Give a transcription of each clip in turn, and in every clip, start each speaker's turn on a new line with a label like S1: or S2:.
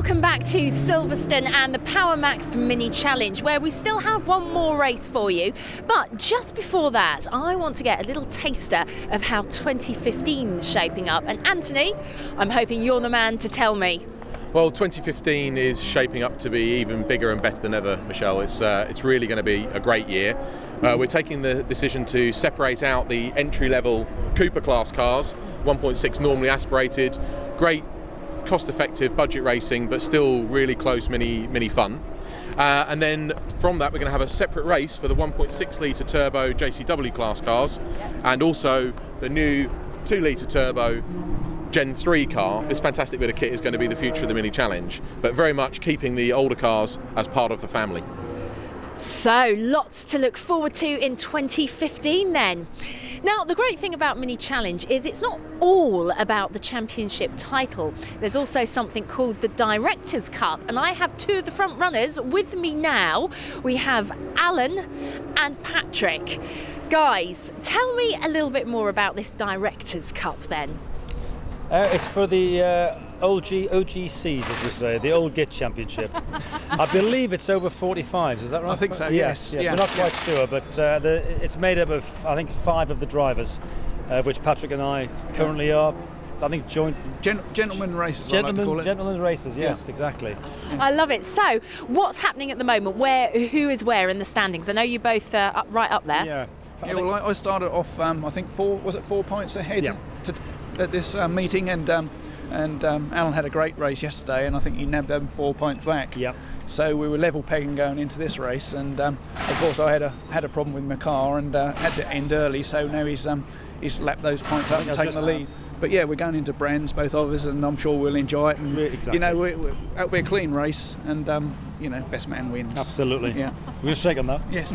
S1: Welcome back to Silverstone and the Power Maxed Mini Challenge, where we still have one more race for you. But just before that, I want to get a little taster of how 2015 is shaping up. And Anthony, I'm hoping you're the man to tell me.
S2: Well, 2015 is shaping up to be even bigger and better than ever, Michelle. It's really going to be a great year. We're taking the decision to separate out the entry-level Cooper class cars, 1.6 normally aspirated, great cost-effective budget racing, but still really close mini fun. And then from that, we're going to have a separate race for the 1.6 litre turbo JCW class cars, and also the new 2 litre turbo Gen 3 car. This fantastic bit of kit is going to be the future of the Mini Challenge, but very much keeping the older cars as part of the family.
S1: So, lots to look forward to in 2015 then. Now, the great thing about Mini Challenge is it's not all about the championship title. There's also something called the Directors' Cup, and I have two of the front runners with me now. We have Alan and Patrick. Guys, tell me a little bit more about this Directors' Cup then.
S3: It's for the OGCs, as we say, the Old Git Championship. I believe it's over 45s, is that right?
S4: I think so,
S3: yes.
S4: Yeah.
S3: We're not quite sure, but it's made up of, I think, 5 of the drivers, which Patrick and I currently are, I think, joint...
S4: Gentlemen races, I like to call it.
S3: Gentlemen races, yes,
S4: Yeah.
S3: exactly.
S1: I love it. So, what's happening at the moment? Who is where in the standings? I know you both are right up there.
S3: Yeah.
S4: Well, I started off, I think 4 points ahead at this meeting, and Alan had a great race yesterday, and I think he nabbed them 4 points back.
S3: Yeah.
S4: So we were level pegging going into this race, and of course I had a problem with my car and had to end early. So now he's lapped those points up and taken the lead. But yeah, we're going into Brands, both of us, and I'm sure we'll enjoy it. And
S3: exactly.
S4: You know, it'll be a clean race, and you know, best man wins.
S3: Absolutely.
S4: Yeah.
S3: We'll shake on that.
S4: Yes.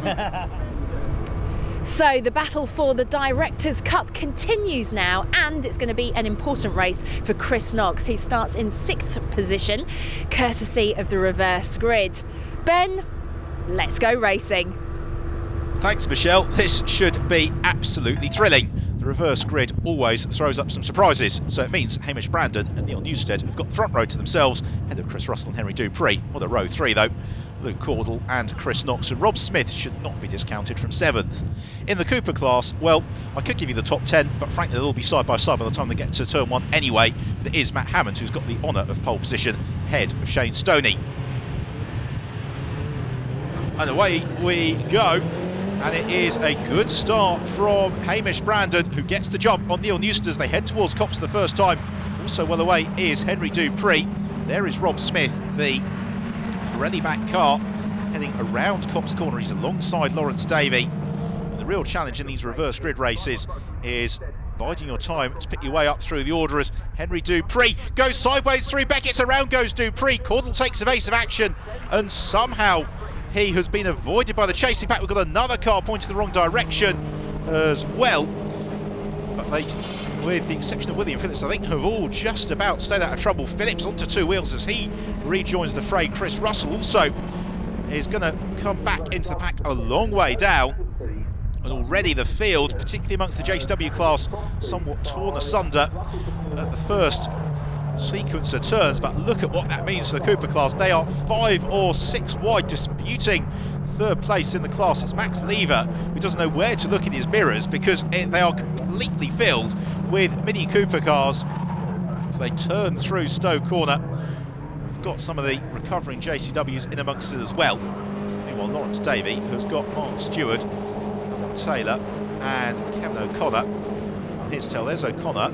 S1: So the battle for the Directors' Cup continues now, and it's going to be an important race for Chris Knox. He starts in 6th position, courtesy of the reverse grid. Ben, let's go racing.
S5: Thanks, Michelle. This should be absolutely thrilling. The reverse grid always throws up some surprises, so it means Hamish Brandon and Neil Newstead have got the front row to themselves, ahead of Chris Russell and Henry Dupree. Well, the row 3 though. Luke Cordell and Chris Knox and Rob Smith should not be discounted from 7th. In the Cooper class, well, I could give you the top 10, but frankly they'll all be side by side by the time they get to turn 1 anyway. But it is Matt Hammond who's got the honour of pole position ahead of Shane Stoney. And away we go. And it is a good start from Hamish Brandon, who gets the jump on Neil Newstead as they head towards Copse the first time. Also well away is Henry Dupree. There is Rob Smith, the Pirelli back car, heading around Copse Corner. He's alongside Lawrence Davey. And the real challenge in these reverse grid races is biding your time to pick your way up through the order as Henry Dupree goes sideways through Beckett's. Around goes Dupree. Cordell takes evasive action, and somehow he has been avoided by the chasing pack. We've got another car pointing in the wrong direction as well. But they, with the exception of William Phillips, I think have all just about stayed out of trouble. Phillips onto 2 wheels as he rejoins the fray. Chris Russell also is going to come back into the pack a long way down. And already the field, particularly amongst the JCW class, somewhat torn asunder at the first sequence of turns. But look at what that means for the Cooper class. They are 5 or 6 wide, disputing 3rd place in the class. It's Max Lever who doesn't know where to look in his mirrors, because they are completely filled with Mini Cooper cars as they turn through Stowe Corner. We've got some of the recovering JCWs in amongst it as well. Meanwhile, Lawrence Davey has got Mark Stewart, Alan Taylor and Kevin O'Connor. And here's tell, there's O'Connor,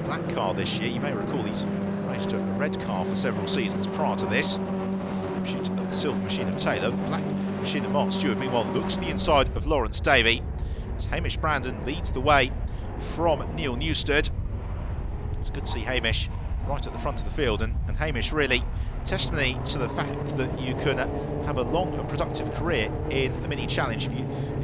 S5: black car this year. You may recall he's raced a red car for several seasons prior to this. The silver machine of Taylor, the black machine of Mark Stewart, meanwhile, looks to the inside of Lawrence Davey. As Hamish Brandon leads the way from Neil Newstead. It's good to see Hamish right at the front of the field, and Hamish really testimony to the fact that you can have a long and productive career in the Mini Challenge,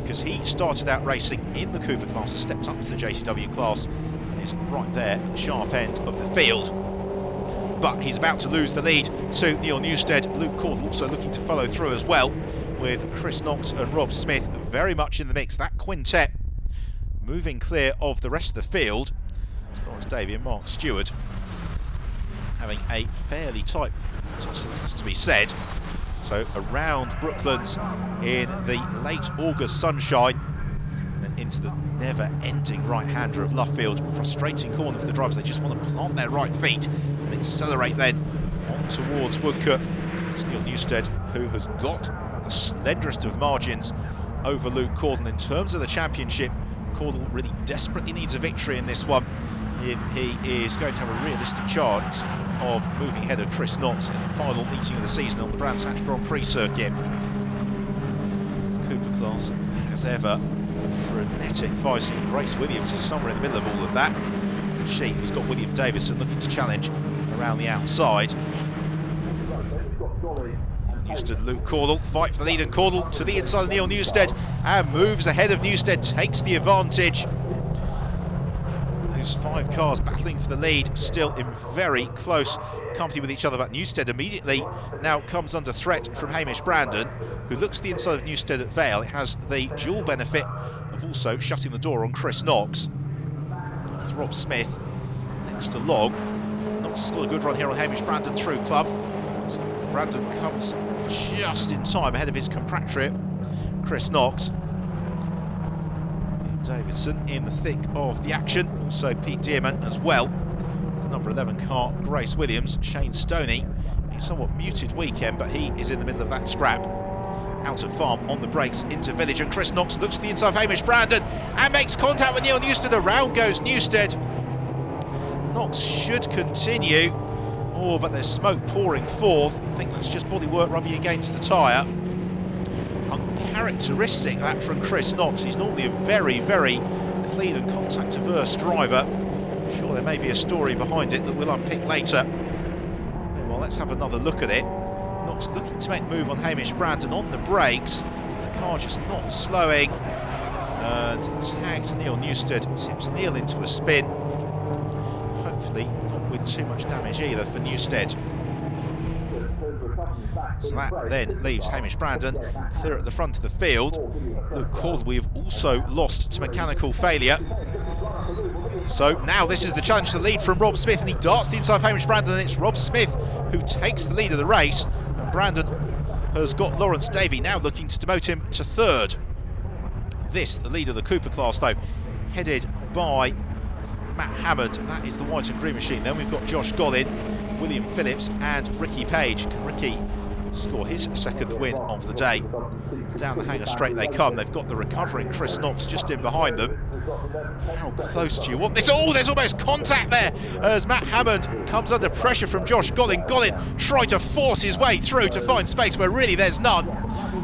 S5: because he started out racing in the Cooper class and stepped up to the JCW class and is right there at the sharp end of the field. But he's about to lose the lead to Neil Newstead. Luke Cordell also looking to follow through as well, with Chris Knox and Rob Smith very much in the mix. That quintet moving clear of the rest of the field. It's Lawrence Davey and Mark Stewart having a fairly tight That's to be said. So around Brooklands in the late August sunshine and into the never-ending right-hander of Luffield. Frustrating corner for the drivers. They just want to plant their right feet and accelerate then on towards Woodcote. It's Neil Newstead who has got the slenderest of margins over Luke Caudle in terms of the championship. Caudle really desperately needs a victory in this one if he is going to have a realistic chance of moving ahead of Chris Knox in the final meeting of the season on the Brands Hatch Grand Prix circuit. Cooper class, as ever, frenetic fighting. Grace Williams is somewhere in the middle of all of that. She has got William Davison looking to challenge around the outside. Newstead, Luke Caudle, fight for the lead, and Caudle to the inside of Neil Newstead and moves ahead of Newstead, takes the advantage. Those 5 cars battling for the lead, still in very close company with each other, but Newstead immediately now comes under threat from Hamish Brandon, who looks to the inside of Newstead at Vale. It has the dual benefit of also shutting the door on Chris Knox. There's Rob Smith next along. Knox has got a good run here on Hamish Brandon through club. Brandon comes just in time ahead of his compatriot, Chris Knox. Davidson in the thick of the action, also Pete Dearman as well. The number 11 car, Grace Williams. Shane Stoney, a somewhat muted weekend, but he is in the middle of that scrap. Out of farm on the brakes into village, and Chris Knox looks to the inside of Hamish Brandon and makes contact with Neil Newstead. Around goes Newstead. Knox should continue. Oh, but there's smoke pouring forth. I think that's just bodywork rubbing against the tyre. Uncharacteristic that from Chris Knox. He's normally a very, very clean and contact-averse driver. I'm sure there may be a story behind it that we'll unpick later. Well, let's have another look at it. Knox looking to make move on Hamish Brandon on the brakes. The car just not slowing. And tags Neil Newstead, tips Neil into a spin. Hopefully not with too much damage either for Newstead. So that then leaves Hamish Brandon clear at the front of the field. Luke Caudle we've also lost to mechanical failure. So now this is the challenge to the lead from Rob Smith, and he darts the inside of Hamish Brandon, and it's Rob Smith who takes the lead of the race. And Brandon has got Lawrence Davey now looking to demote him to 3rd. This, the lead of the Cooper class though, headed by Matt Hammond. That is the white and green machine. Then we've got Josh Gollin, William Phillips and Ricky Page. Can Ricky score his 2nd win of the day? Down the hanger straight they come. They've got the recovering Chris Knox just in behind them. How close do you want this? Oh, there's almost contact there as Matt Hammond comes under pressure from Josh Gollin. Gollin tried to force his way through to find space where really there's none.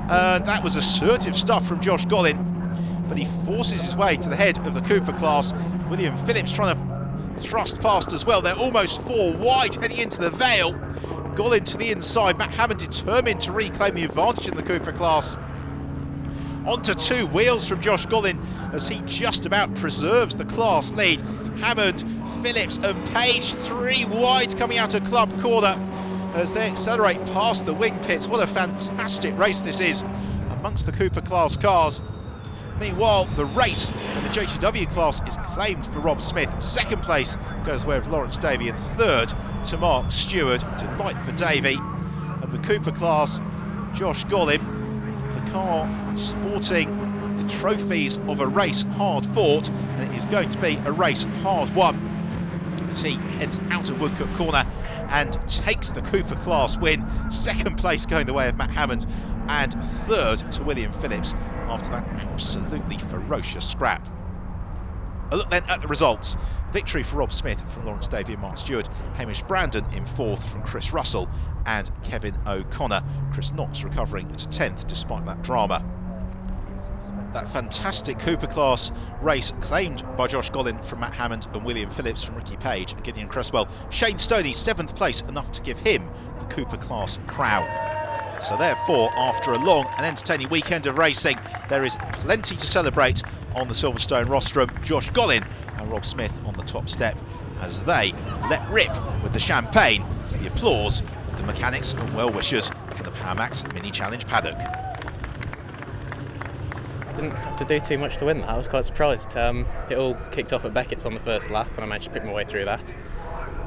S5: That was assertive stuff from Josh Gollin, but he forces his way to the head of the Cooper class. William Phillips trying to thrust past as well. They're almost 4 wide heading into the Vale. Gollin to the inside. Matt Hammond determined to reclaim the advantage in the Cooper class. Onto 2 wheels from Josh Gollin as he just about preserves the class lead. Hammond, Phillips and Page 3 wide coming out of club corner as they accelerate past the wing pits. What a fantastic race this is amongst the Cooper class cars. Meanwhile, the race in the JTW class is claimed for Rob Smith. 2nd place goes the way of Lawrence Davey, and 3rd to Mark Stewart. Delight for Davey. And the Cooper class, Josh Gollin, the car sporting the trophies of a race hard fought, and it is going to be a race hard won as he heads out of Woodcote corner and takes the Cooper class win. 2nd place going the way of Matt Hammond, and 3rd to William Phillips after that absolutely ferocious scrap. A look then at the results. Victory for Rob Smith from Lawrence Davey and Mark Stewart. Hamish Brandon in 4th from Chris Russell and Kevin O'Connor. Chris Knox recovering to 10th despite that drama. That fantastic Cooper class race claimed by Josh Gollin from Matt Hammond and William Phillips from Ricky Page and Gideon Cresswell. Shane Stoney 7th place, enough to give him the Cooper class crown. So therefore, after a long and entertaining weekend of racing, there is plenty to celebrate on the Silverstone rostrum. Josh Gollin and Rob Smith on the top step as they let rip with the champagne to the applause of the mechanics and well-wishers from the PowerMax Mini Challenge paddock.
S6: Didn't have to do too much to win that. I was quite surprised. It all kicked off at Beckett's on the first lap and I managed to pick my way through that.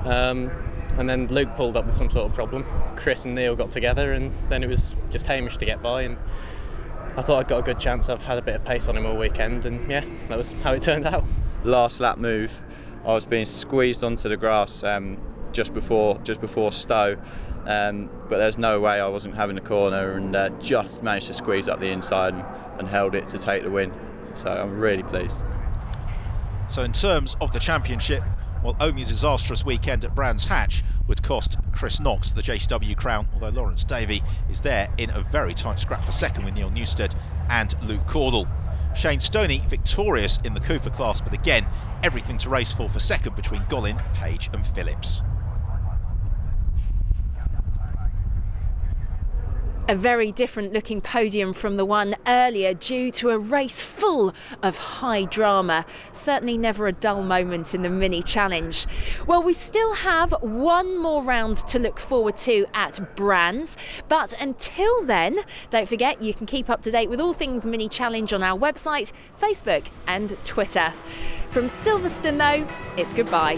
S6: And then Luke pulled up with some sort of problem. Chris and Neil got together, and then it was just Hamish to get by. And I thought I'd got a good chance. I've had a bit of pace on him all weekend, and yeah, that was how it turned out.
S7: Last lap move, I was being squeezed onto the grass just before Stowe, but there's no way I wasn't having a corner, and just managed to squeeze up the inside and held it to take the win. So I'm really pleased.
S5: So in terms of the championship, well, only a disastrous weekend at Brands Hatch would cost Chris Knox the JCW crown, although Lawrence Davey is there in a very tight scrap for second with Neil Newstead and Luke Cordell. Shane Stoney victorious in the Cooper class, but again, everything to race for second between Gollin, Page and Phillips.
S1: A very different looking podium from the one earlier due to a race full of high drama. Certainly never a dull moment in the mini challenge. Well, we still have one more round to look forward to at Brands, but until then, don't forget you can keep up to date with all things mini challenge on our website, Facebook and Twitter. From Silverstone though, it's goodbye.